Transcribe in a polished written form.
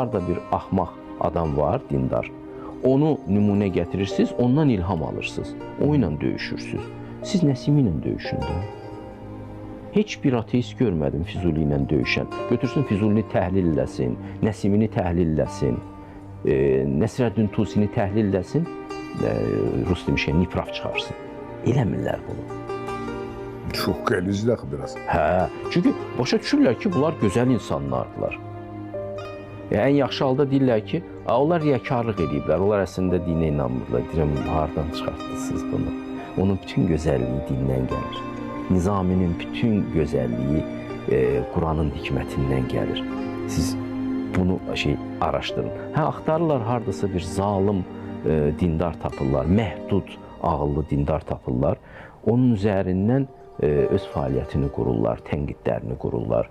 harda bir axmaq adam var, dindar. Onu nümunə gətirirsiniz, ondan ilham alırsınız. O ilə döyüşürsünüz. Siz Nəsimi ilə döyüşün də. Heç bir ateist görmədim Füzuli ilə döyüşən. Götürsün Füzulini təhlil eləsin, Nəsimini təhlil eləsin, Nəsrəddin Tusini təhlil eləsin, Rus demişkən nifraf çıxarsın. Eləmirlər bunu. Çox qəlizdir axı biraz. Hə, çünki başa düşürlər ki, bunlar gözəl insanlardılar. Ən yaxşı halda deyirlər ki, onlar riyakarlıq ediblər, onlar əslində dinə inanmırlar. Deyirəm, hardan çıxartdınız bunu? Onun bütün gözəlliyi dindən gəlir. Nizaminin bütün gözəlliyi Quranın hikmətindən gəlir. Siz bunu araşdırın. Hə, axtarırlar hardasa bir zalım dindar tapırlar, məhdud ağıllı dindar tapırlar. Onun üzərindən öz fəaliyyətini qururlar, tənqidlərini qururlar,